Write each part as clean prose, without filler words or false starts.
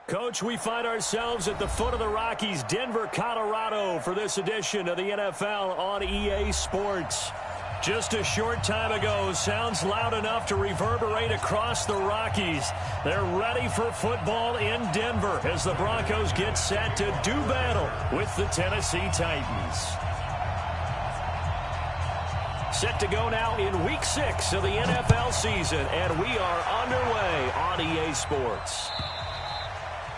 Coach, we find ourselves at the foot of the Rockies, Denver, Colorado, for this edition of the NFL on EA Sports. Just a short time ago, sounds loud enough to reverberate across the Rockies. They're ready for football in Denver as the Broncos get set to do battle with the Tennessee Titans. Set to go now in Week 6 of the NFL season, and we are underway on EA Sports.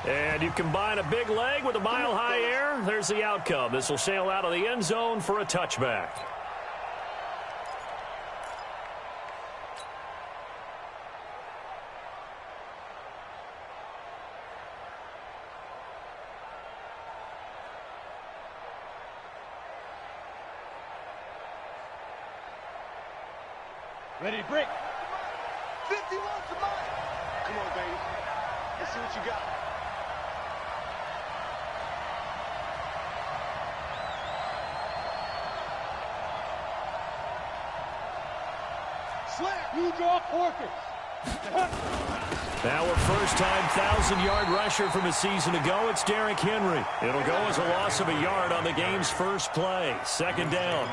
And you combine a big leg with a mile-high air, there's the outcome. This will sail out of the end zone for a touchback. Ready to break. 51 to mine. Come on, baby. Let's see what you got. Slam. You draw Porkins. Now a first-time 1,000-yard rusher from a season ago. It's Derrick Henry. It'll go as a loss of a yard on the game's first play. Second down.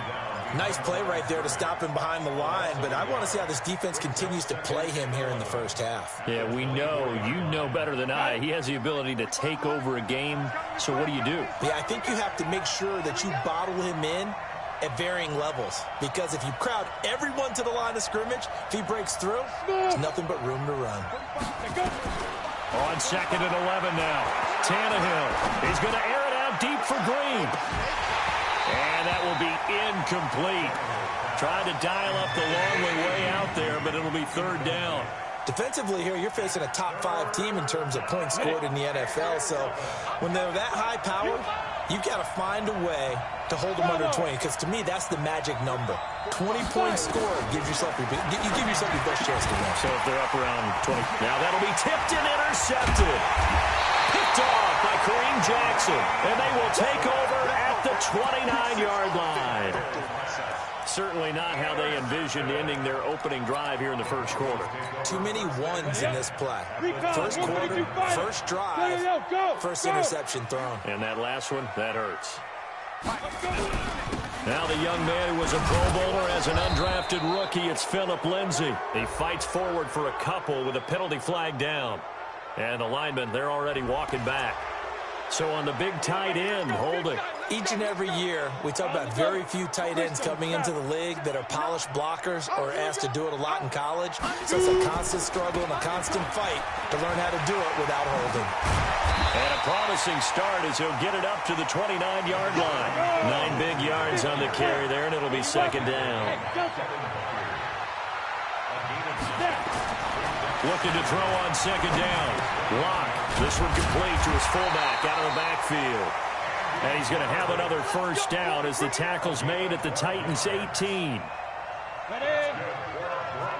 Nice play right there to stop him behind the line, but I want to see how this defense continues to play him here in the first half. Yeah, we know. You know better than I. He has the ability to take over a game, so what do? Yeah, I think you have to make sure that you bottle him in at varying levels, because if you crowd everyone to the line of scrimmage, if he breaks through, there's nothing but room to run. On 2nd and 11 now. Tannehill. He's going to air it out deep for Green. And that will be incomplete. Trying to dial up the long way out there, but it'll be third down. Defensively here, you're facing a top-5 team in terms of points scored in the NFL. So when they're that high-powered, you've got to find a way to hold them under 20, because to me, that's the magic number. 20 points scored gives yourself you give yourself your best chance to win. So if they're up around 20, now that'll be tipped and intercepted. Picked off by Kareem Jackson, and they will take over at the 29-yard line. Certainly not how they envisioned ending their opening drive here in the first quarter. Too many ones in this play. First quarter, first drive, first interception thrown. And that last one, that hurts. Now the young man who was a Pro Bowler as an undrafted rookie, it's Phillip Lindsay. He fights forward for a couple with a penalty flag down. And the linemen, they're already walking back. So on the big tight end, holding. Each and every year, we talk about very few tight ends coming into the league that are polished blockers or asked to do it a lot in college. So it's a constant struggle and a constant fight to learn how to do it without holding. And a promising start as he'll get it up to the 29-yard line. 9 big yards on the carry there, and it'll be second down. Looking to throw on second down. Lock. This one complete to his fullback out of the backfield. And he's going to have another first down as the tackle's made at the Titans' 18.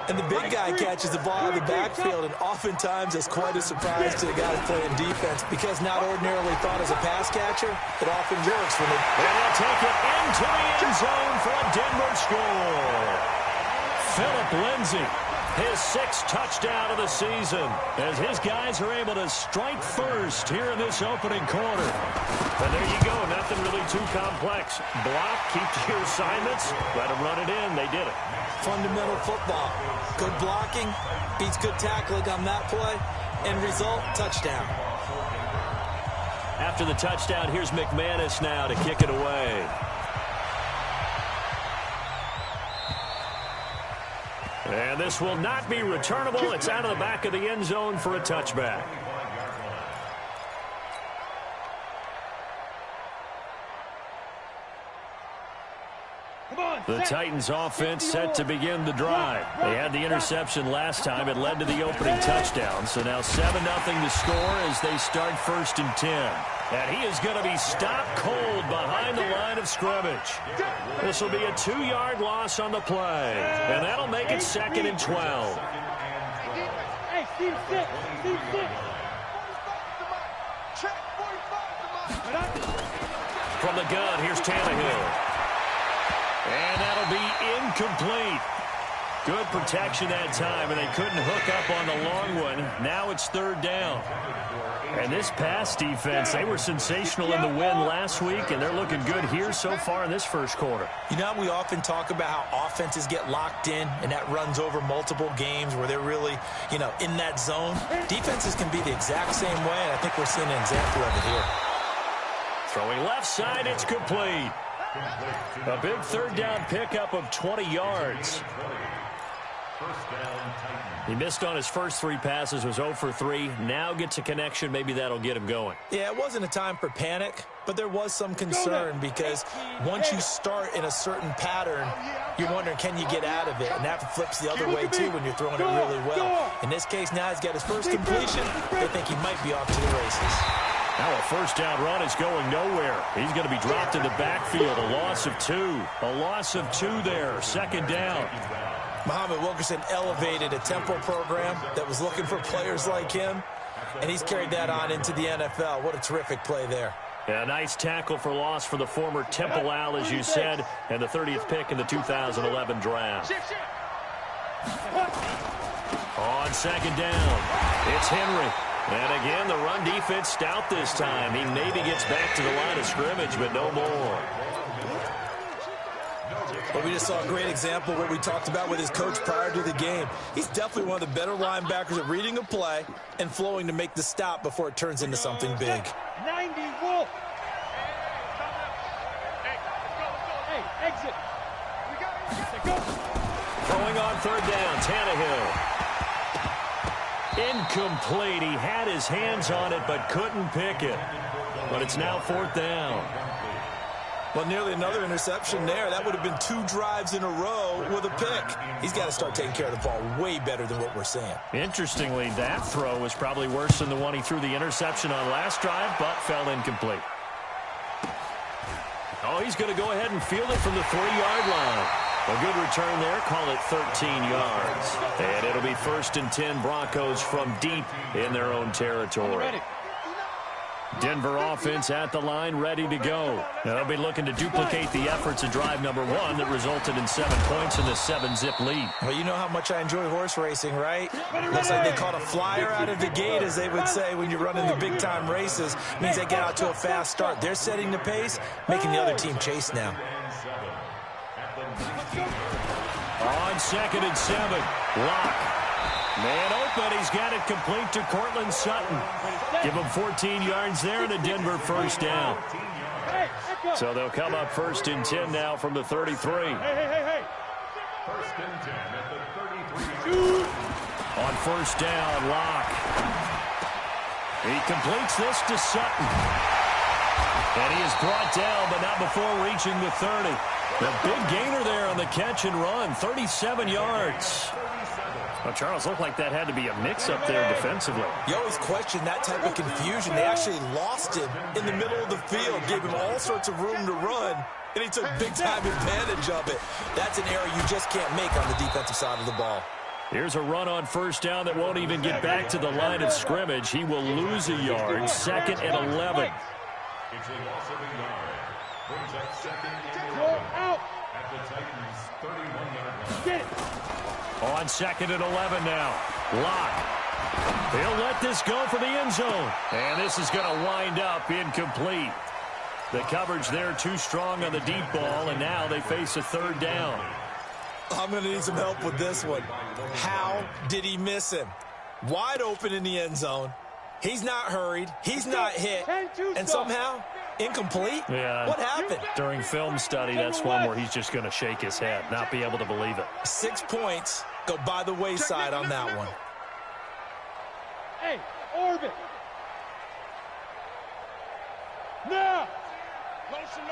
And the big guy catches the ball in the backfield, and oftentimes it's quite a surprise to the guys playing defense, because not ordinarily thought as a pass catcher, it often works when they... And they'll take it into the end zone for a Denver score. Phillip Lindsay, his 6th touchdown of the season, as his guys are able to strike first here in this opening quarter. And there you go, nothing really too complex. Block, keep to your assignments, let them run it in. They did it. Fundamental football. Good blocking, beats good tackling on that play, end result, touchdown. After the touchdown, here's McManus now to kick it away. And this will not be returnable. It's out of the back of the end zone for a touchback. The Titans offense set to begin the drive. They had the interception last time. It led to the opening touchdown. So now 7-0 to score as they start 1st and 10. And he is going to be stopped cold behind the line of scrimmage. This will be a 2-yard loss on the play. And that'll make it 2nd and 12. From the gun, here's Tannehill. And that'll be incomplete. Good protection that time, and they couldn't hook up on the long one. Now it's third down. And this pass defense, they were sensational in the win last week, and they're looking good here so far in this first quarter. You know, we often talk about how offenses get locked in, and that runs over multiple games where they're really, you know, in that zone. Defenses can be the exact same way, and I think we're seeing an example of it here. Throwing left side, it's complete. A big third down pickup of 20 yards. He missed on his first 3 passes, was 0 for 3. Now gets a connection. Maybe that'll get him going. Yeah, it wasn't a time for panic, but there was some concern because once you start in a certain pattern, you're wondering, can you get out of it? And that flips the other way, too, when you're throwing it really well. In this case, now he's got his first completion. They think he might be off to the races. Now a first down run is going nowhere. He's going to be dropped in the backfield. A loss of 2. A loss of 2 there. Second down. Muhammad Wilkerson elevated a tempo program that was looking for players like him, and he's carried that on into the NFL. What a terrific play there. Yeah, nice tackle for loss for the former Temple Owl, as you said, and the 30th pick in the 2011 draft. On second down, it's Henry. And again, the run defense stout this time. He maybe gets back to the line of scrimmage, but no more. But we just saw a great example of what we talked about with his coach prior to the game. He's definitely one of the better linebackers at reading a play and flowing to make the stop before it turns into something big. 90 Wolf. Hey, exit. Throwing on third down, Tannehill. Incomplete. He had his hands on it but couldn't pick it. But it's now fourth down. Well, nearly another interception there. That would have been 2 drives in a row with a pick. He's got to start taking care of the ball way better than what we're seeing. Interestingly, that throw was probably worse than the one he threw the interception on last drive, but fell incomplete. Oh, he's going to go ahead and field it from the 3-yard line. A good return there. Call it 13 yards. And it'll be first and 10 Broncos from deep in their own territory. Denver offense at the line, ready to go. Now they'll be looking to duplicate the efforts of drive number 1 that resulted in 7 points in the 7-zip lead. Well, you know how much I enjoy horse racing, right? Looks like they caught a flyer out of the gate, as they would say when you're running the big-time races. Means they get out to a fast start. They're setting the pace, making the other team chase now. On second and 7, Locke. Man open, he's got it complete to Cortland Sutton. Give him 14 yards there and a Denver first down. So they'll come up first and 10 now from the 33. Hey. First and 10 at the 33. On first down, Locke. He completes this to Sutton. And he is brought down, but not before reaching the 30. The big gainer there on the catch and run, 37 yards. Well, Charles, looked like that had to be a mix-up there defensively. You always question that type of confusion. They actually lost him in the middle of the field, gave him all sorts of room to run, and he took big-time advantage of it. That's an error you just can't make on the defensive side of the ball. Here's a run on first down that won't even get back to the line of scrimmage. He will lose a yard, second and 11. It's a loss of a yard. Brings up second and 11 at the Titans' 31-yard line. Get it. On second and 11 now. Locke. He'll let this go for the end zone. And this is going to wind up incomplete. The coverage there too strong on the deep ball, and now they face a third down. I'm going to need some help with this one. How did he miss him? Wide open in the end zone. He's not hurried. He's not hit. And somehow, incomplete? Yeah. What happened? During film study, that's one where he's just going to shake his head, not be able to believe it. 6 points go by the wayside on that one. Hey, orbit. Now. Motion.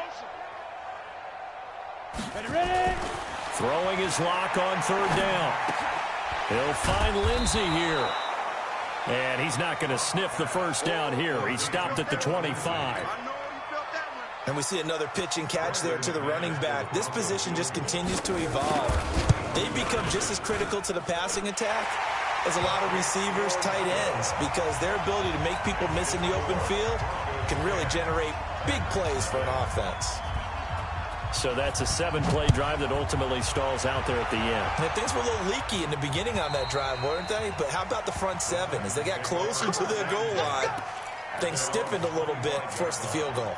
Ready. Throwing his Locke on third down. He'll find Lindsey here. And he's not going to sniff the first down here. He stopped at the 25. And we see another pitch and catch there to the running back. This position just continues to evolve. They become just as critical to the passing attack as a lot of receivers, tight ends, because their ability to make people miss in the open field can really generate big plays for an offense. So that's a 7-play drive that ultimately stalls out there at the end. And things were a little leaky in the beginning on that drive, weren't they? But how about the front 7? As they got closer to their goal line, things stiffened a little bit, forced the field goal.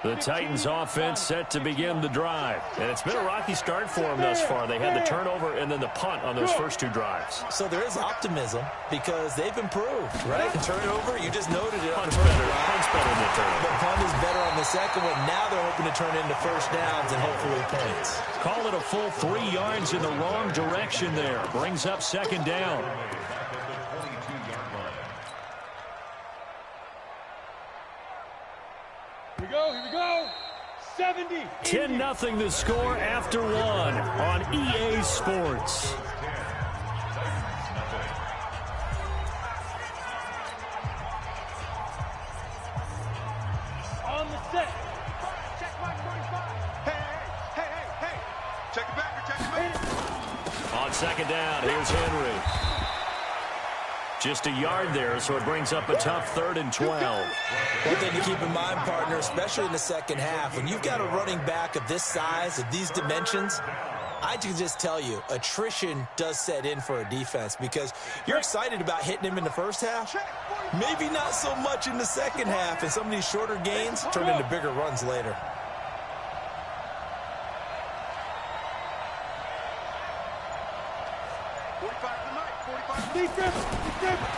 The Titans offense set to begin the drive. And it's been a rocky start for them thus far. They had the turnover and then the punt on those first 2 drives. So there is optimism because they've improved, right? The turnover, you just noted it. Punt's better. Punt's better than the turnover. The punt is better on the second one. Now they're hoping to turn into first downs and hopefully points. Call it a full 3 yards in the wrong direction there. Brings up second down. Here we go. 70. 10-0 the score after 1 on EA Sports. On the set. Check my 45. Hey. Check it back. Check it back. On second down, here's Henry. Just a yard there, so it brings up a tough 3rd and 12. One thing to keep in mind, partner, especially in the second half, when you've got a running back of this size, of these dimensions, I can just tell you, attrition does set in for a defense because you're excited about hitting him in the first half. Maybe not so much in the second half, and some of these shorter gains turn into bigger runs later.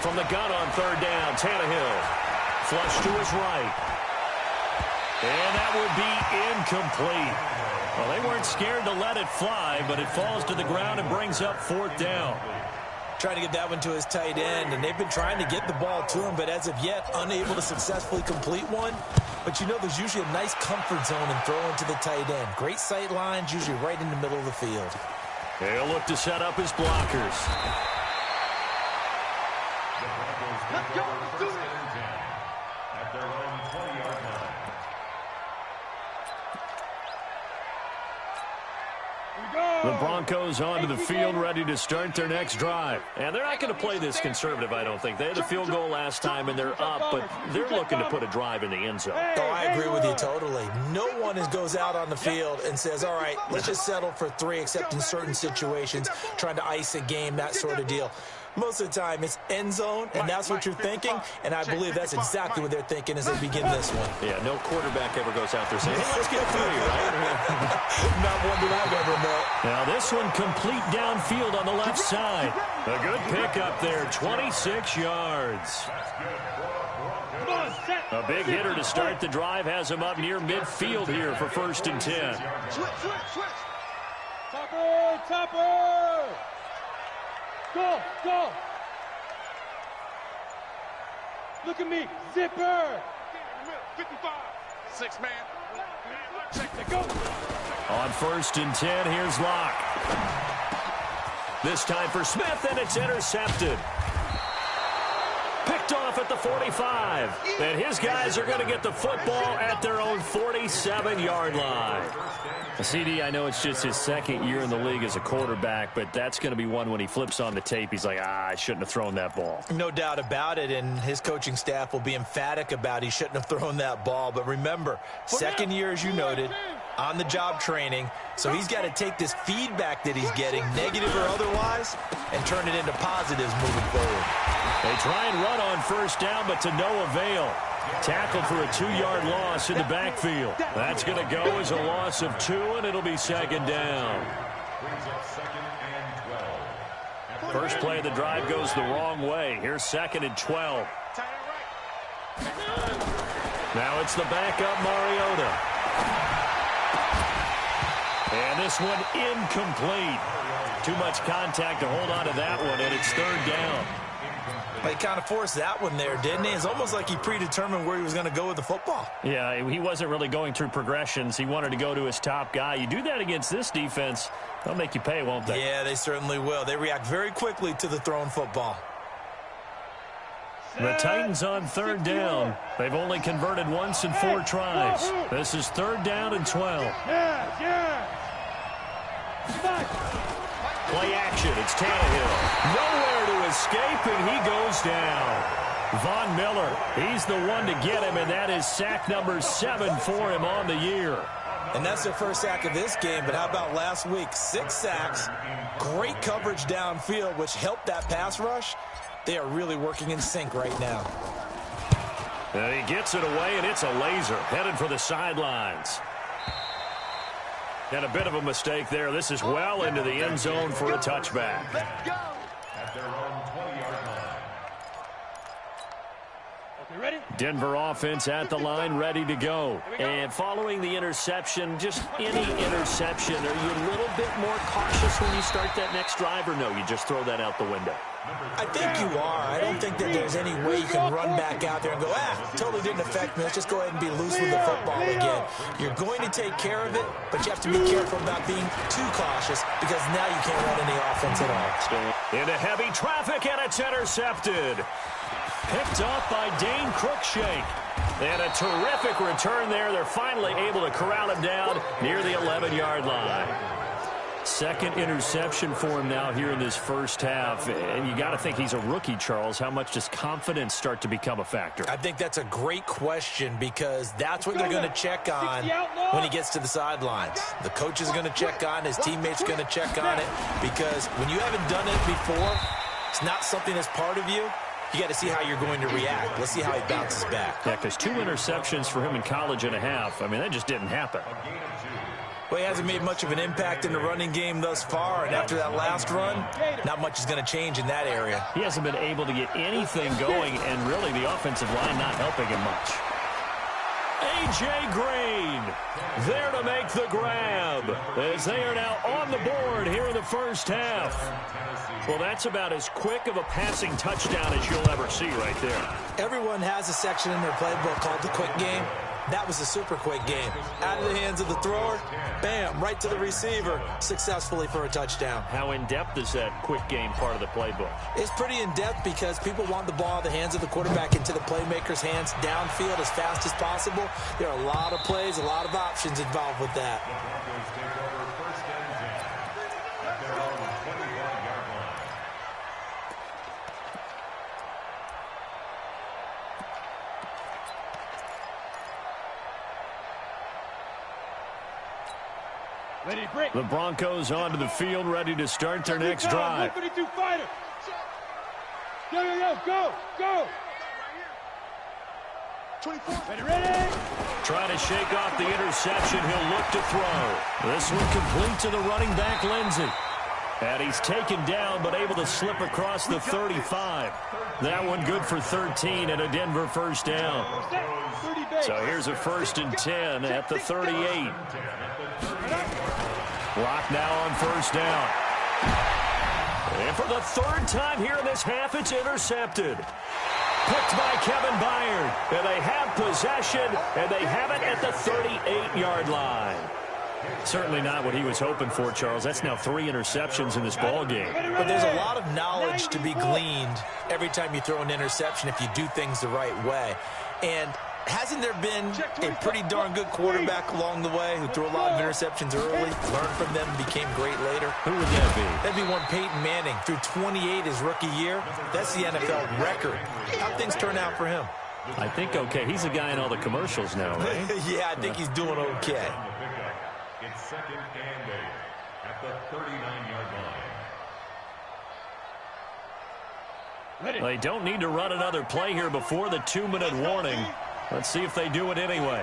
From the gun on 3rd down, Tannehill. Flush to his right. And that would be incomplete. Well, they weren't scared to let it fly, but it falls to the ground and brings up 4th down. Trying to get that one to his tight end, and they've been trying to get the ball to him, but as of yet, unable to successfully complete one. But you know there's usually a nice comfort zone in throwing to the tight end. Great sight lines, usually right in the middle of the field. They'll look to set up his blockers. Let's go. Let's do it. At their own 20-yard line. The Broncos onto the field, ready to start their next drive. And they're not going to play this conservative, I don't think. They had a field goal last time, and they're up, but they're looking to put a drive in the end zone. Oh, I agree with you totally. No one goes out on the field and says, all right, let's just settle for 3, except in certain situations, trying to ice a game, that sort of deal. Most of the time, it's end zone, and that's what you're thinking, and I believe that's exactly what they're thinking as they begin this one. Yeah, no quarterback ever goes out there saying, hey, let's get 3, right? Not one that I've ever met. Now this one complete downfield on the left side. A good pickup there, 26 yards. A big hitter to start the drive has him up near midfield here for 1st and 10. Switch. Topper. Go. Look at me. Zipper. 55. 6 man. Check the go. On 1st and 10, here's Locke. This time for Smith, and it's intercepted. Picked off at the 45. And his guys are going to get the football at their own 47-yard line. CD, I know it's just his 2nd year in the league as a quarterback, but that's going to be one when he flips on the tape. He's like, I shouldn't have thrown that ball. No doubt about it, and his coaching staff will be emphatic about he shouldn't have thrown that ball. But remember, 2nd year, as you noted, on-the-job training, so he's got to take this feedback that he's getting, negative or otherwise, and turn it into positives moving forward. They try and run on 1st down, but to no avail. Tackled for a 2-yard loss in the backfield. That's going to go as a loss of 2, and it'll be 2nd down. First play of the drive goes the wrong way. Here's 2nd and 12. Now it's the backup Mariota. And this one incomplete. Too much contact to hold on to that one, and it's 3rd down. He kind of forced that one there, didn't he? It's almost like he predetermined where he was going to go with the football. Yeah, he wasn't really going through progressions. He wanted to go to his top guy. You do that against this defense, they'll make you pay, won't they? Yeah, they certainly will. They react very quickly to the thrown football. The Titans on 3rd down. They've only converted once in 4 tries. This is 3rd down and 12. Play action. It's Tannehill. Nowhere to escape, and he goes down. Von Miller, he's the one to get him, and that is sack number 7 for him on the year. And that's their first sack of this game, but how about last week? 6 sacks, great coverage downfield, which helped that pass rush. They are really working in sync right now. And he gets it away, and it's a laser headed for the sidelines. And a bit of a mistake there. This is well into the end zone for a touchback. Let's go. At their own 20-yard line. Ready? Denver offense at the line, ready to go. And following the interception, just any interception, are you a little bit more cautious when you start that next drive, or no, you just throw that out the window? I think you are. I don't think that there's any way you can run back out there and go, totally didn't affect me. Let's just go ahead and be loose with the football again. You're going to take care of it, but you have to be careful about being too cautious because now you can't run any offense at all. Into heavy traffic, and it's intercepted. Picked off by Dane Cruikshank. And a terrific return there. They're finally able to corral him down near the 11-yard line. Second interception for him now here in this first half. And you got to think he's a rookie, Charles. How much does confidence start to become a factor? I think that's a great question because that's what they're going to check on when he gets to the sidelines. The coach is going to check on, his teammates are going to check on it because when you haven't done it before, it's not something that's part of you. You got to see how you're going to react. Let's see how he bounces back. Yeah, because 2 interceptions for him in college and a half. I mean, that just didn't happen. Well, he hasn't made much of an impact in the running game thus far, and after that last run, not much is going to change in that area. He hasn't been able to get anything going, and really the offensive line not helping him much. A.J. Green there to make the grab as they are now on the board here in the first half. Well, that's about as quick of a passing touchdown as you'll ever see right there. Everyone has a section in their playbook called the quick game. That was a super quick game. Out of the hands of the thrower, bam, right to the receiver, successfully for a touchdown. How in-depth is that quick game part of the playbook? It's pretty in-depth because people want the ball in the hands of the quarterback into the playmaker's hands downfield as fast as possible. There are a lot of plays, a lot of options involved with that. The Broncos take over first and 10 at their own 25-yard line. Ready to break. The Broncos onto the field, ready to start their next drive. 152 fighter. Go. 24. Ready. Trying to shake off the interception. He'll look to throw. This one complete to the running back, Lindsey. And he's taken down, but able to slip across the 35. That one good for 13 and a Denver first down. So here's a 1st and 10 at the 38. Clock now on first down. And for the 3rd time here in this half, it's intercepted. Picked by Kevin Byard. And they have possession, and they have it at the 38-yard line. Certainly not what he was hoping for, Charles. That's now 3 interceptions in this ball game. But there's a lot of knowledge to be gleaned every time you throw an interception if you do things the right way. And hasn't there been a pretty darn good quarterback along the way who threw a lot of interceptions early, learned from them, and became great later? Who would that be? That'd be one Peyton Manning. Threw 28 his rookie year. That's the NFL record. How'd things turn out for him? I think okay. He's a guy in all the commercials now, right? Yeah, I think he's doing okay. It's 2nd and 8 at the 39-yard line. They don't need to run another play here before the 2-minute warning. Let's see if they do it anyway.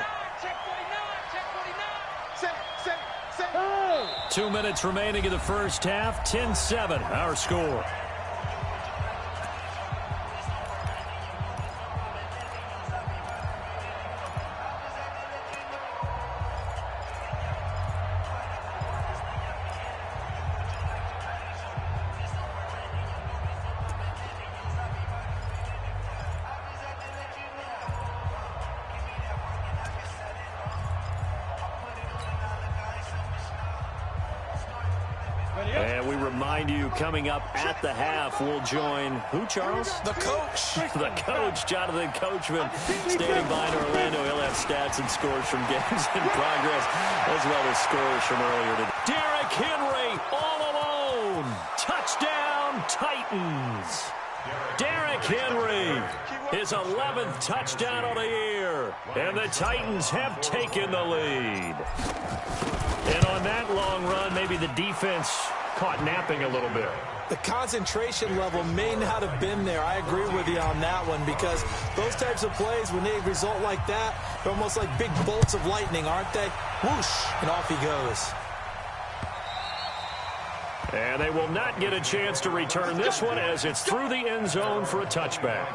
2 minutes remaining in the first half. 10-7, our score. And we remind you, coming up at the half, we'll join who, Charles? The coach. The coach, Jonathan Coachman, standing by in Orlando. He'll have stats and scores from games in progress, as well as scores from earlier today. Derrick Henry all alone. Touchdown, Titans. Derrick Henry, his 11th touchdown of the year. And the Titans have taken the lead. And on that long run, maybe the defense caught napping a little bit. The concentration level may not have been there. I agree with you on that one, because those types of plays, when they result like that, they're almost like big bolts of lightning, aren't they? Whoosh, and off he goes. And they will not get a chance to return this one as it's through the end zone for a touchback.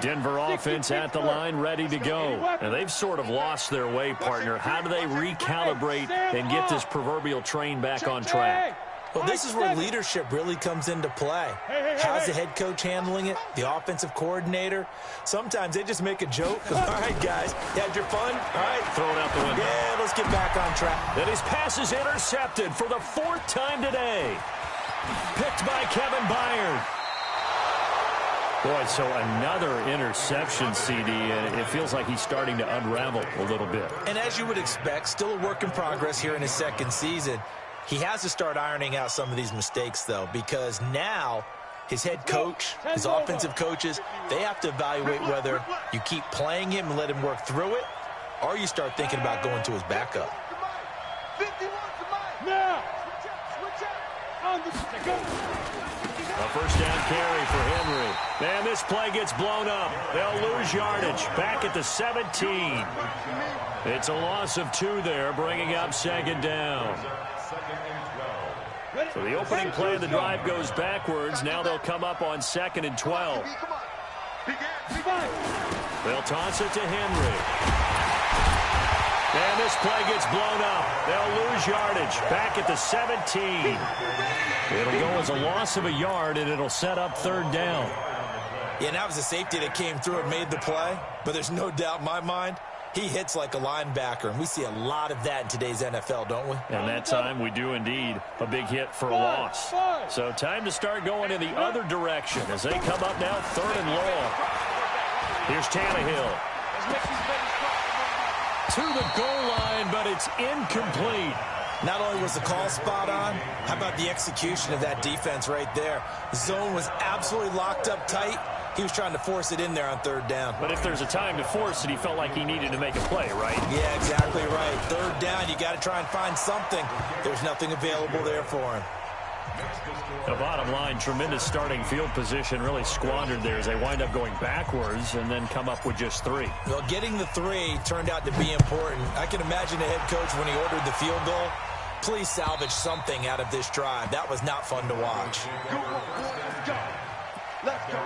Denver offense at the line, ready to go. And they've sort of lost their way, partner. How do they recalibrate and get this proverbial train back on track? Well, this is where leadership really comes into play. How's the head coach handling it? The offensive coordinator? Sometimes they just make a joke. All right, guys, you had your fun? All right. Throw it out the window. Yeah, let's get back on track. And his pass is intercepted for the 4th time today. Picked by Kevin Byard. Boy, so another interception, CD, and it feels like he's starting to unravel a little bit. And as you would expect, still a work in progress here in his second season. He has to start ironing out some of these mistakes, though, because now his head coach, his offensive coaches, they have to evaluate whether you keep playing him and let him work through it, or you start thinking about going to his backup. A first down carry for Henry. And this play gets blown up. They'll lose yardage back at the 17. It's a loss of 2 there, bringing up 2nd down. So the opening play of the drive goes backwards. Now they'll come up on 2nd and 12. They'll toss it to Henry. And this play gets blown up. They'll lose yardage back at the 17. It'll go as a loss of a yard, and it'll set up 3rd down. Yeah, and that was a safety that came through and made the play. But there's no doubt in my mind, he hits like a linebacker, and we see a lot of that in today's NFL, don't we? And that time we do indeed a big hit for a loss. So time to start going in the other direction as they come up now 3rd and long. Here's Tannehill. To the goal line, but it's incomplete. Not only was the call spot on, how about the execution of that defense right there? The zone was absolutely locked up tight. He was trying to force it in there on 3rd down. But if there's a time to force it, he felt like he needed to make a play, right? Yeah, exactly right. 3rd down, you got to try and find something. There's nothing available there for him. The bottom line, tremendous starting field position, really squandered there as they wind up going backwards and then come up with just 3. Well, getting the 3 turned out to be important. I can imagine the head coach when he ordered the field goal. Please salvage something out of this drive. That was not fun to watch. Let's go.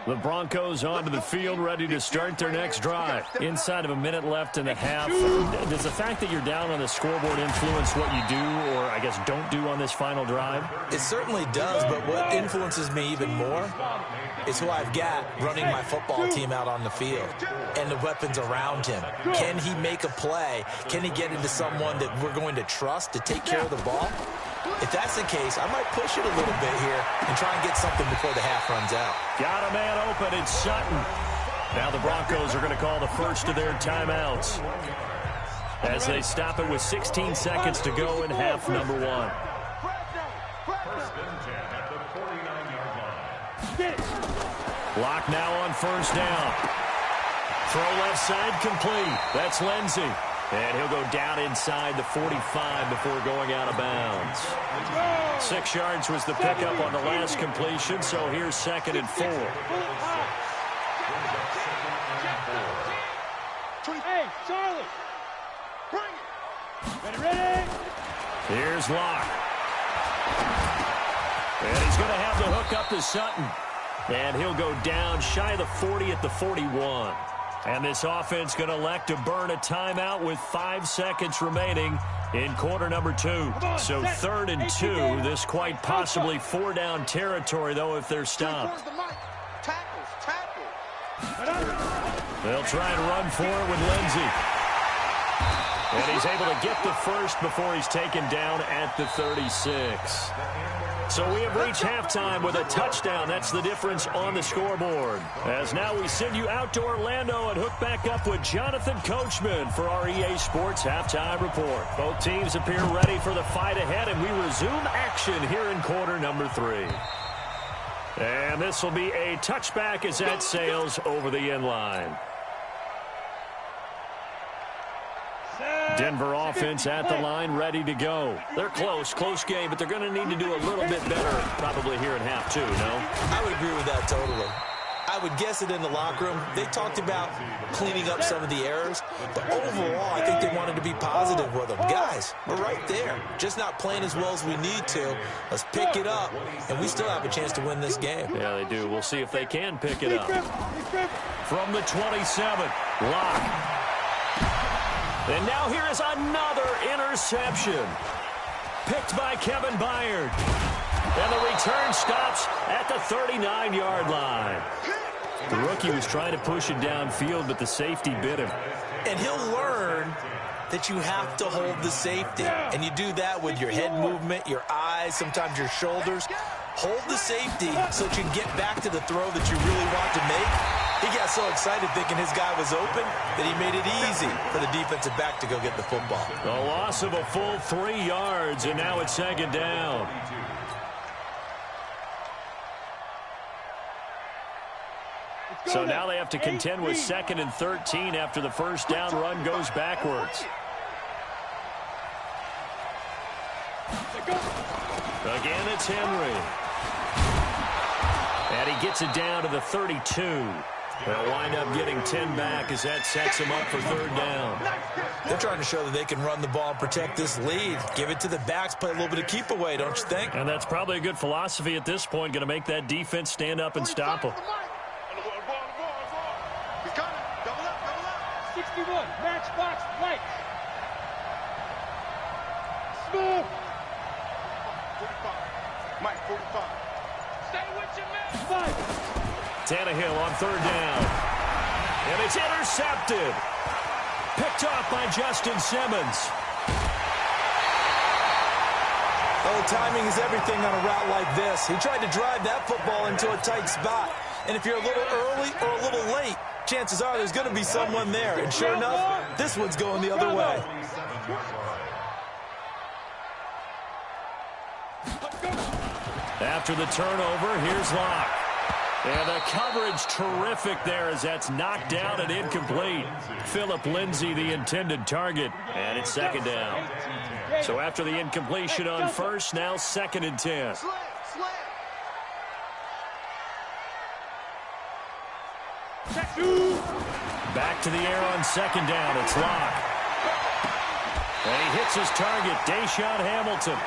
The Broncos onto the field, ready to start their next drive. Inside of a minute left in the half. Does the fact that you're down on the scoreboard influence what you do, or I guess don't do on this final drive? It certainly does, but what influences me even more is who I've got running my football team out on the field and the weapons around him. Can he make a play? Can he get into someone that we're going to trust to take care of the ball? If that's the case, I might push it a little bit here and try and get something before the half runs out. Got a man open. It's Sutton. Now the Broncos are going to call the first of their timeouts as they stop it with 16 seconds to go in half number 1. Block now on 1st down. Throw left side complete. That's Lindsey. And he'll go down inside the 45 before going out of bounds. 6 yards was the pickup on the last completion, so here's 2nd and 4. Hey, Charlie! Bring it! Ready? Here's Locke. And he's going to have the hook up to Sutton. And he'll go down shy of the 40 at the 41. And this offense going to elect to burn a timeout with 5 seconds remaining in quarter number 2. So 3rd and 2. This quite possibly 4-down territory, though, if they're stopped. They'll try and run for it with Lindsey. And he's able to get the first before he's taken down at the 36. So we have reached halftime with a touchdown. That's the difference on the scoreboard. As now we send you out to Orlando and hook back up with Jonathan Coachman for our EA Sports Halftime Report. Both teams appear ready for the fight ahead, and we resume action here in quarter number 3. And this will be a touchback as that sails over the end line. Denver offense at the line, ready to go. They're close game, but they're going to need to do a little bit better probably here in half 2, no? I would agree with that totally. I would guess it in the locker room. They talked about cleaning up some of the errors, but overall, I think they wanted to be positive with them. Guys, we're right there. Just not playing as well as we need to. Let's pick it up, and we still have a chance to win this game. Yeah, they do. We'll see if they can pick it up. From the 27, Locke. And now here is another interception. Picked by Kevin Byard. And the return stops at the 39-yard line. The rookie was trying to push it downfield, but the safety bit him. And he'll learn that you have to hold the safety. And you do that with your head movement, your eyes, sometimes your shoulders. Hold the safety so that you can get back to the throw that you really want to make. He got so excited thinking his guy was open that he made it easy for the defensive back to go get the football. A loss of a full 3 yards, and now it's second down. So now they have to contend with 2nd and 13 after the first down run goes backwards. Again, it's Henry. And he gets it down to the 32. They'll wind up getting 10 back as that sets them up for 3rd down. They're trying to show that they can run the ball and protect this lead. Give it to the backs, play a little bit of keep away, don't you think? And that's probably a good philosophy at this point, going to make that defense stand up and stop them. 61, matchbox, right. Smooth. 45. Mike, 45. Stay with your man. 5. Tannehill on 3rd down. And it's intercepted. Picked off by Justin Simmons. Oh, timing is everything on a route like this. He tried to drive that football into a tight spot. And if you're a little early or a little late, chances are there's going to be someone there. And sure enough, this one's going the other way. After the turnover, here's Locke. And the coverage terrific there as that's knocked down and incomplete. Phillip Lindsay, the intended target, and it's 2nd down. So after the incompletion on 1st, now 2nd and 10. Back to the air on 2nd down. It's Locke. And he hits his target, Deshaun Hamilton.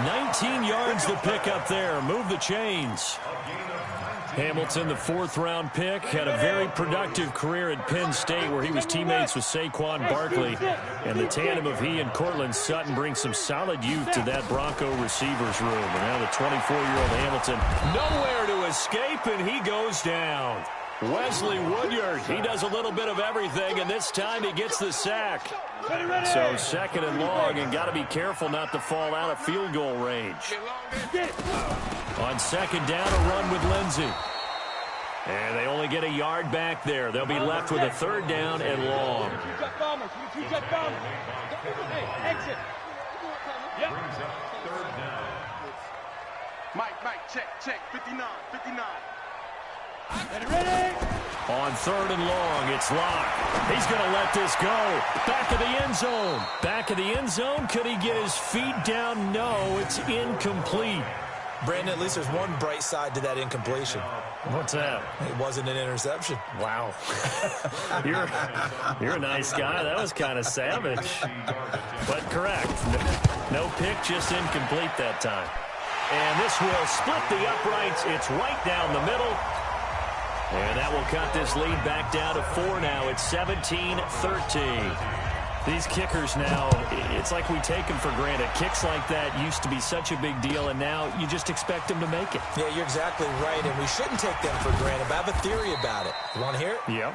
19 yards to pick up there. Move the chains. Hamilton, the 4th-round pick, had a very productive career at Penn State where he was teammates with Saquon Barkley. And the tandem of he and Cortland Sutton brings some solid youth to that Bronco receivers room. And now the 24-year-old Hamilton, nowhere to escape, and he goes down. Wesley Woodyard, he does a little bit of everything, and this time he gets the sack. So 2nd and long, and got to be careful not to fall out of field goal range. On 2nd down, a run with Lindsay. And they only get a yard back there. They'll be left with a 3rd down and long. Exit. Mike, check. 59. Ready? On 3rd and long, it's Locke. He's going to let this go. Back of the end zone. Back of the end zone. Could he get his feet down? No, it's incomplete. Brandon, at least there's one bright side to that incompletion. What's that? It wasn't an interception. Wow. You're a nice guy. That was kind of savage. But correct. No pick, just incomplete that time. And this will split the uprights. It's right down the middle. And that will cut this lead back down to 4 now. It's 17-13. These kickers now, it's like we take them for granted. Kicks like that used to be such a big deal, and now you just expect them to make it. Yeah, you're exactly right, and we shouldn't take them for granted. But I have a theory about it. You want to hear it? Yep.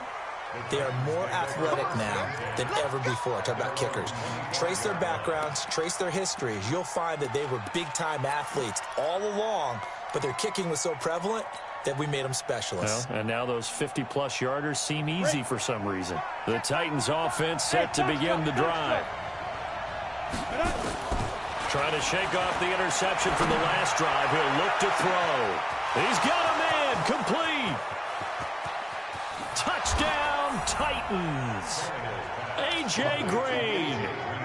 They are more athletic now than ever before. I talk about kickers. Trace their backgrounds, trace their histories. You'll find that they were big-time athletes all along, but their kicking was so prevalent that we made them specialists. Well, and now those 50-plus yarders seem easy for some reason. The Titans offense set to begin the drive. Trying to shake off the interception from the last drive. He'll look to throw. He's got a man complete. Touchdown, Titans. A.J. Green.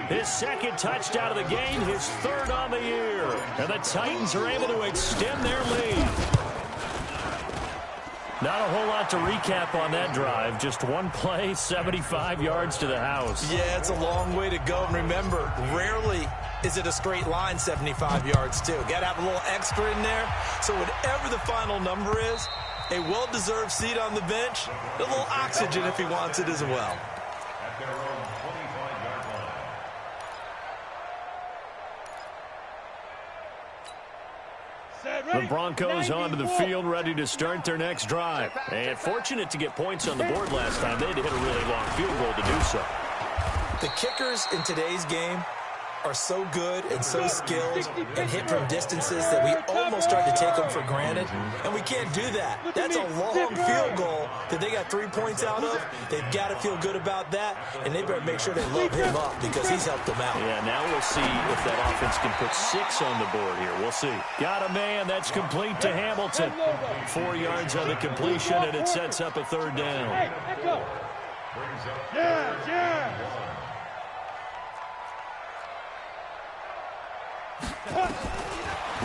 His second touchdown of the game, his third on the year. And the Titans are able to extend their lead. Not a whole lot to recap on that drive. Just one play, 75 yards to the house. Yeah, it's a long way to go. And remember, rarely is it a straight line 75 yards, too. Got to have a little extra in there. So whatever the final number is, a well-deserved seat on the bench, a little oxygen if he wants it as well. At their own 25-yard line. The Broncos onto the field, ready to start their next drive. And fortunate to get points on the board last time. They had to hit a really long field goal to do so. The kickers in today's game are so good and so skilled and hit from distances that we almost start to take them for granted, and we can't do that. That's a long field goal that they got 3 points out of. They've got to feel good about that, and they better make sure they load him up because he's helped them out. Yeah, now we'll see if that offense can put 6 on the board here. We'll see. Got a man. That's complete to Hamilton. 4 yards on the completion, and it sets up a third down. Hey, echo. Yeah.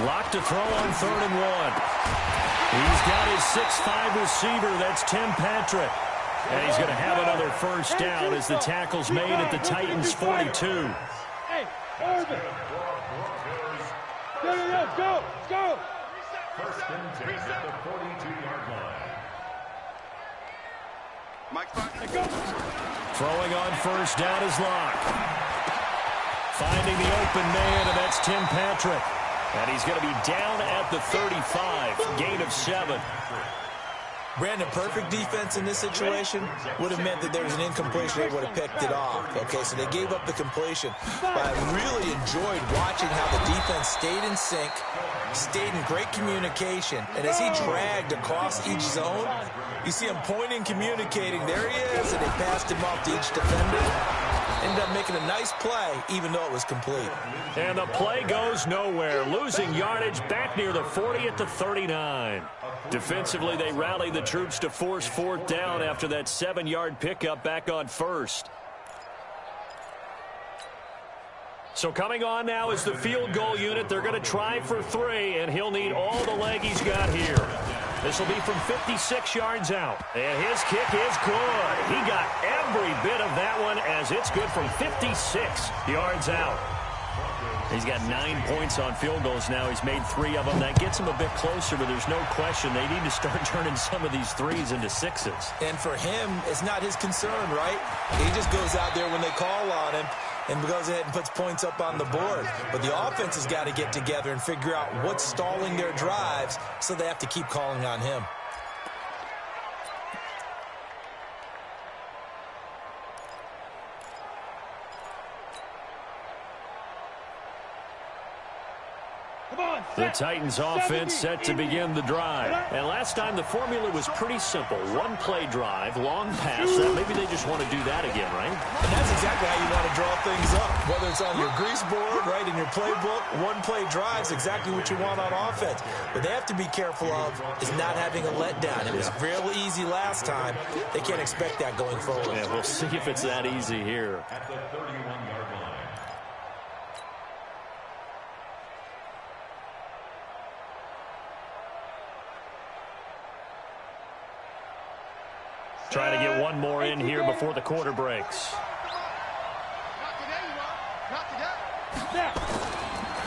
Lock to throw on 3rd and 1. He's got his 6'5" receiver. That's Tim Patrick. And he's going to have another first down as the tackle's made at the Titans' 42. Hey, Orban. Go. First and 10 at the 42-yard line. Mike's back. Throwing on first down is Locke. Finding the open man, and that's Tim Patrick. And he's going to be down at the 35, gain of 7. Brandon, perfect defense in this situation would have meant that there was an incompletion. They would have picked it off. Okay, so they gave up the completion. But I really enjoyed watching how the defense stayed in sync, stayed in great communication. And as he dragged across each zone, you see him pointing, communicating. There he is, and they passed him off to each defender. Ended up making a nice play, even though it was complete. And the play goes nowhere. Losing yardage back near the 40 at the 39. Defensively, they rally the troops to force 4th down after that 7-yard pickup back on 1st. So coming on now is the field goal unit. They're going to try for 3, and he'll need all the leg he's got here. This will be from 56 yards out. And his kick is good. He got every bit of that one as it's good from 56 yards out. He's got 9 points on field goals now. He's made 3 of them. That gets him a bit closer, but there's no question they need to start turning some of these 3s into 6s. And for him, it's not his concern, right? He just goes out there when they call on him and goes ahead and puts points up on the board. But the offense has got to get together and figure out what's stalling their drives, so they have to keep calling on him. The Titans offense set to begin the drive. And last time the formula was pretty simple. 1-play drive, long pass. Maybe they just want to do that again, right? And that's exactly how you want to draw things up. Whether it's on your grease board, right, in your playbook, 1-play drive is exactly what you want on offense. What they have to be careful of is not having a letdown. It was real easy last time. They can't expect that going forward. Yeah, we'll see if it's that easy here. At the 31-yard line. Trying to get one more in here before the quarter breaks.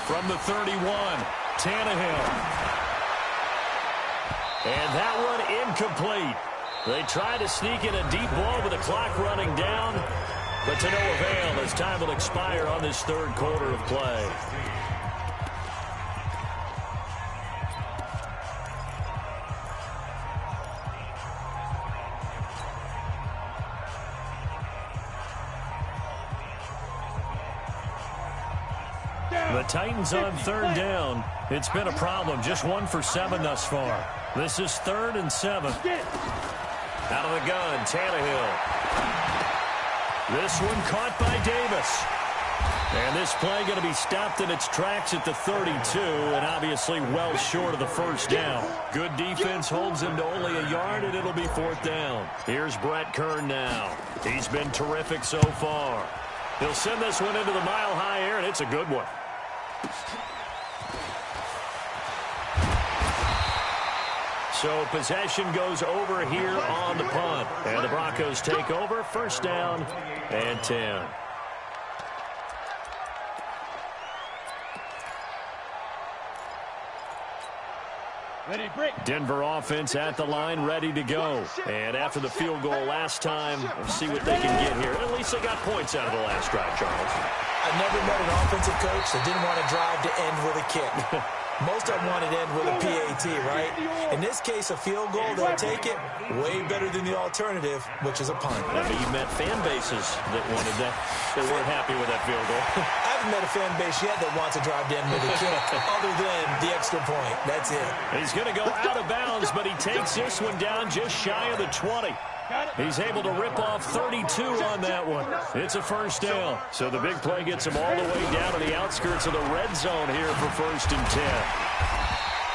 From the 31, Tannehill. And that one incomplete. They try to sneak in a deep ball with the clock running down, but to no avail as time will expire on this 3rd quarter of play. The Titans on third down. It's been a problem. Just 1 for 7 thus far. This is 3rd and 7. Out of the gun, Tannehill. This one caught by Davis. And this play going to be stopped in its tracks at the 32, and obviously well short of the first down. Good defense holds him to only a yard, and it'll be 4th down. Here's Brett Kern now. He's been terrific so far. He'll send this one into the mile-high air, and it's a good one. So possession goes over here on the punt. And the Broncos take over, 1st down and 10. Ready, break. Denver offense at the line, ready to go. And after the field goal last time, we'll see what they can get here. At least they got points out of the last drive, Charles. I've never met an offensive coach that didn't want to drive to end with a kick. Most of them want to end with a PAT, right? In this case, a field goal, they'll take it way better than the alternative, which is a punt. I mean, you met fan bases that wanted that. They weren't happy with that field goal. I haven't met a fan base yet that wants to drive to end with a kick other than the extra point. That's it. He's going to go out of bounds, but he takes this one down just shy of the 20. He's able to rip off 32 on that one. It's a 1st down. So the big play gets him all the way down to the outskirts of the red zone here for 1st and 10.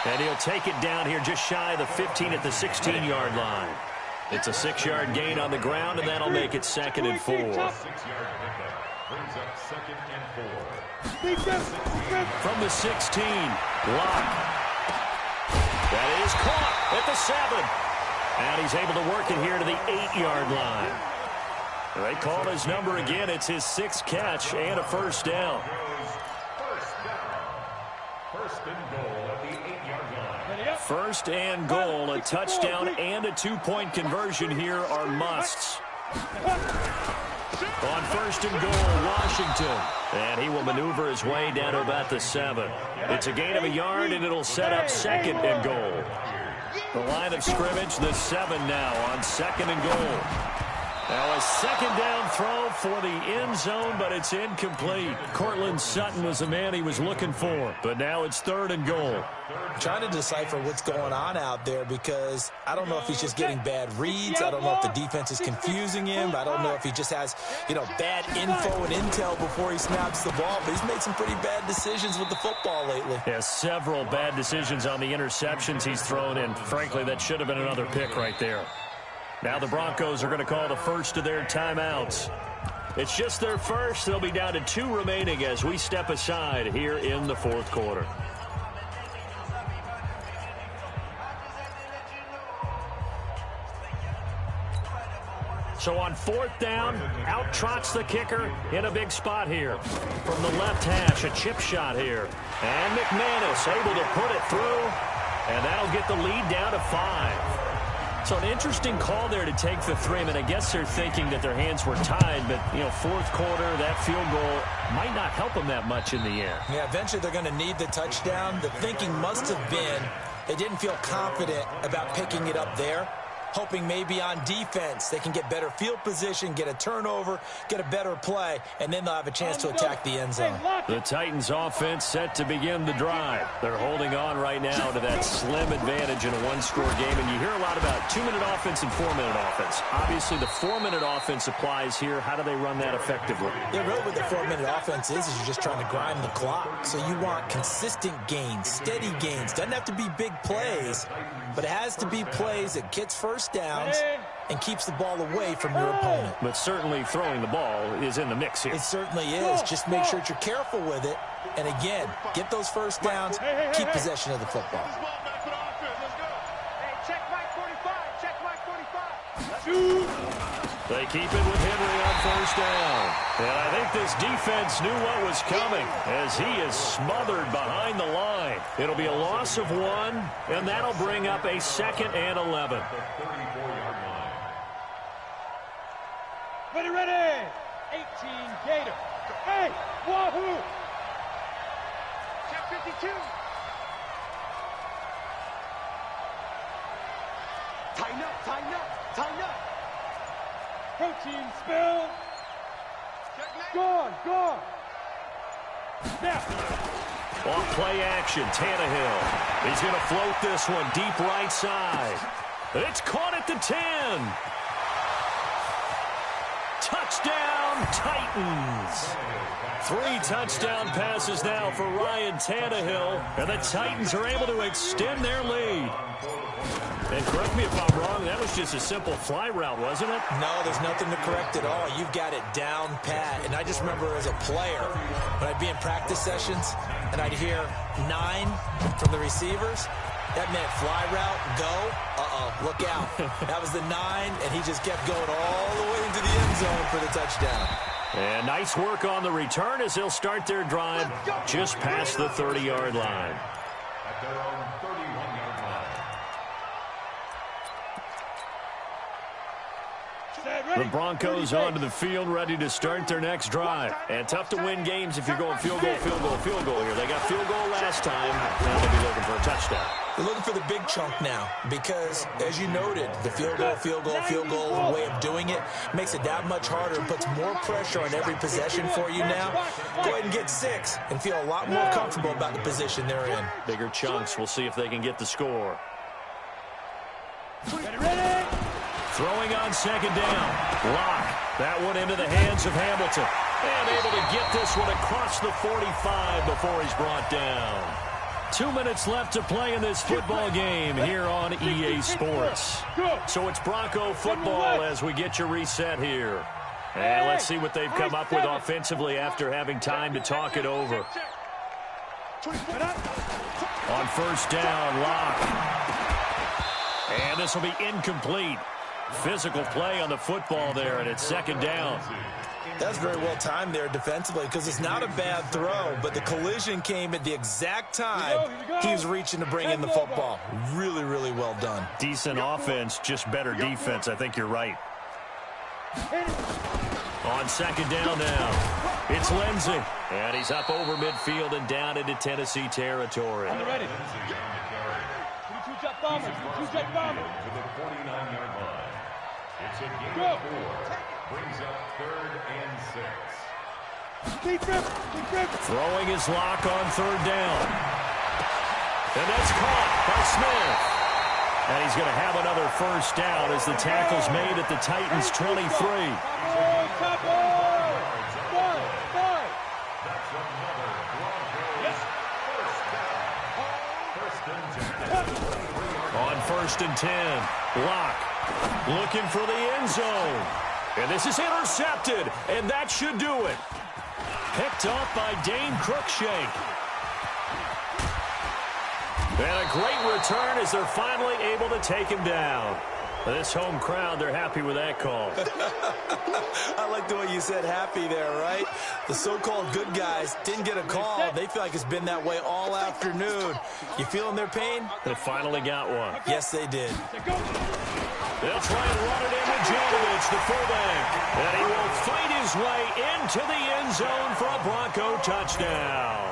And he'll take it down here just shy of the 15 at the 16-yard line. It's a 6-yard gain on the ground, and that'll make it 2nd and 4. 6-yard pickup brings up 2nd and 4. From the 16, block. That is caught at the 7. And he's able to work it here to the 8-yard line. They call his number again. It's his 6th catch and a 1st down. First and goal at the 8-yard line. 1st and goal, a touchdown and a 2-point conversion here are musts. On 1st and goal, Washington. And he will maneuver his way down to about the 7. It's a gain of a yard, and it'll set up 2nd and goal. The line of scrimmage, the 7 now on 2nd and goal. Now a 2nd down throw for the end zone, but it's incomplete. Cortland Sutton was the man he was looking for, but now it's 3rd and goal. Trying to decipher what's going on out there because I don't know if he's just getting bad reads. I don't know if the defense is confusing him. I don't know if he just has, bad info and intel before he snaps the ball. But he's made some pretty bad decisions with the football lately. Yeah, several bad decisions on the interceptions he's thrown in. Frankly, that should have been another pick right there. Now the Broncos are going to call the first of their timeouts. It's just their first. They'll be down to 2 remaining as we step aside here in the 4th quarter. So on 4th down, out trots the kicker in a big spot here. From the left hash, a chip shot here. And McManus able to put it through. And that'll get the lead down to 5. So an interesting call there to take the 3. I mean, I guess they're thinking that their hands were tied, but, 4th quarter, that field goal might not help them that much in the end. Yeah, eventually they're going to need the touchdown. The thinking must have been they didn't feel confident about picking it up there, hoping maybe on defense they can get better field position, get a turnover, get a better play, and then they'll have a chance to attack the end zone. The Titans offense set to begin the drive. They're holding on right now to that slim advantage in a 1-score game, and you hear a lot about 2-minute offense and 4-minute offense. Obviously, the 4-minute offense applies here. How do they run that effectively? Yeah, really what the 4-minute offense is you're just trying to grind the clock. So you want consistent gains, steady gains. Doesn't have to be big plays, but it has to be plays that gets first downs and keeps the ball away from your opponent. But certainly throwing the ball is in the mix here. It certainly is. Just make sure that you're careful with it. And again, get those first downs, keep possession of the football. Hey, check Mike 45. Check Mike 45. They keep it with Henry on 1st down. And I think this defense knew what was coming as he is smothered behind the line. It'll be a loss of 1, and that'll bring up a 2nd and 11. Ready. 18 Gator. Hey, wahoo! Check 52. Tighten up. Protein spill. Check 9. Gone. Now. Off play action, Tannehill. He's going to float this one deep right side. It's caught at the 10. Touchdown, Titans. 3 touchdown passes now for Ryan Tannehill, and the Titans are able to extend their lead. And correct me if I'm wrong, that was just a simple fly route, wasn't it? No, there's nothing to correct at all. You've got it down pat. And I just remember as a player, when I'd be in practice sessions, and I'd hear 9 from the receivers, that meant fly route, go, look out. That was the 9, and he just kept going all the way into the end zone for the touchdown. And nice work on the return as they'll start their drive just past the 30-yard line. At their own 31-yard line. The Broncos onto the field, ready to start their next drive. And tough to win games if you're going field goal, field goal, field goal here. They got field goal last time. Now they'll be looking for a touchdown. They're looking for the big chunk now because, as you noted, the field goal, field goal, field goal way of doing it makes it that much harder and puts more pressure on every possession for you now. Go ahead and get 6 and feel a lot more comfortable about the position they're in. Bigger chunks. We'll see if they can get the score. Ready? Throwing on second down. Lock. That one into the hands of Hamilton. And able to get this one across the 45 before he's brought down. 2 minutes left to play in this football game here on EA Sports. So it's Bronco football as we get your reset here. And let's see what they've come up with offensively after having time to talk it over. On first down, Lock. And this will be incomplete. Physical play on the football there, and it's second down. That's very well timed there defensively because it's not a bad throw, but the collision came at the exact time he was reaching to bring in the football. Really, really well done. Decent offense, just better defense. I think you're right. On second down now, it's Lindsey. And he's up over midfield and down into Tennessee territory. On the ready. 22-jet bomber. 22-jet bomber. To the 49-yard line. It's a gain of 4. Brings up 3rd and 6. Deep rip. Throwing his Lock on third down. And that's caught by Smith. And he's going to have another first down as the tackle's made at the Titans' 23. That's another Broncos first down. On first and 10, Lock looking for the end zone. And this is intercepted, and that should do it. Picked off by Dane Cruikshank. And a great return as they're finally able to take him down. This home crowd, they're happy with that call. I like the way you said happy there, right? The so-called good guys didn't get a call. They feel like it's been that way all afternoon. You feeling their pain? They finally got one. Yes, they did. They'll try and run it in with Janovich, the fullback. And he will fight his way into the end zone for a Bronco touchdown.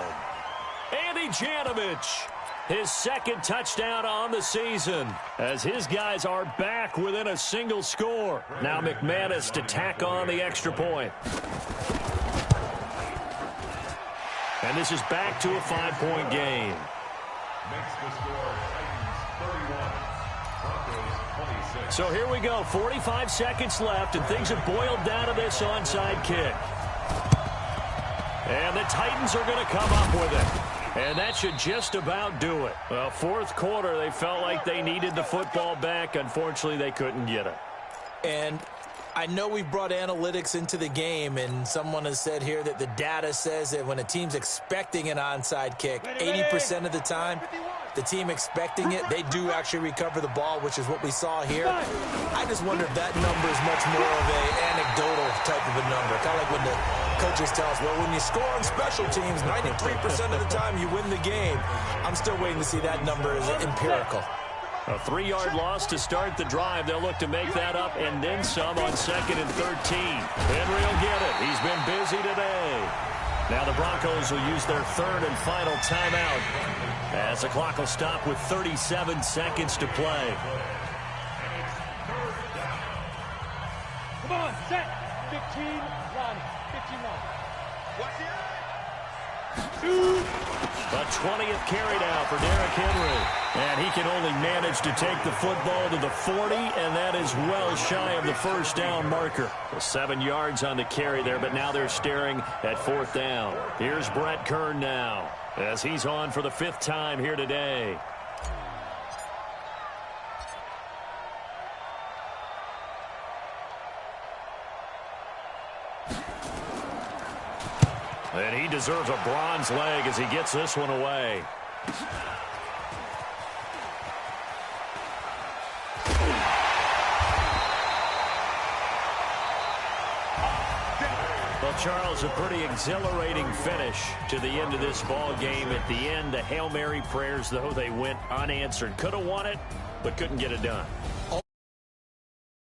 Andy Janovich, his second touchdown on the season, as his guys are back within a single score. Now McManus to tack on the extra point. And this is back to a 5-point game. Makes the score Titans 31. Broncos 26. So here we go, 45 seconds left, and things have boiled down to this onside kick. And the Titans are going to come up with it. And that should just about do it. Well, fourth quarter, they felt like they needed the football back. Unfortunately, they couldn't get it. And I know we've brought analytics into the game, and someone has said here that the data says that when a team's expecting an onside kick, 80% of the time, the team expecting it, they do actually recover the ball, which is what we saw here. I just wonder if that number is much more of an anecdotal type of a number. Kind of like when the coaches tell us, well, when you score on special teams, 93% of the time you win the game. I'm still waiting to see that number as empirical. A 3-yard loss to start the drive. They'll look to make that up and then some on 2nd and 13. Henry will get it. He's been busy today. Now the Broncos will use their third and final timeout as the clock will stop with 37 seconds to play. Come on, set. 15, run. 15, run. What's the A 20th carry now for Derrick Henry. And he can only manage to take the football to the 40, and that is well shy of the first down marker. Well, 7 yards on the carry there, but now they're staring at 4th down. Here's Brett Kern now, as he's on for the 5th time here today. And he deserves a bronze leg as he gets this one away. Well, Charles, a pretty exhilarating finish to the end of this ball game. At the end, the Hail Mary prayers, though, they went unanswered. Could have won it, but couldn't get it done.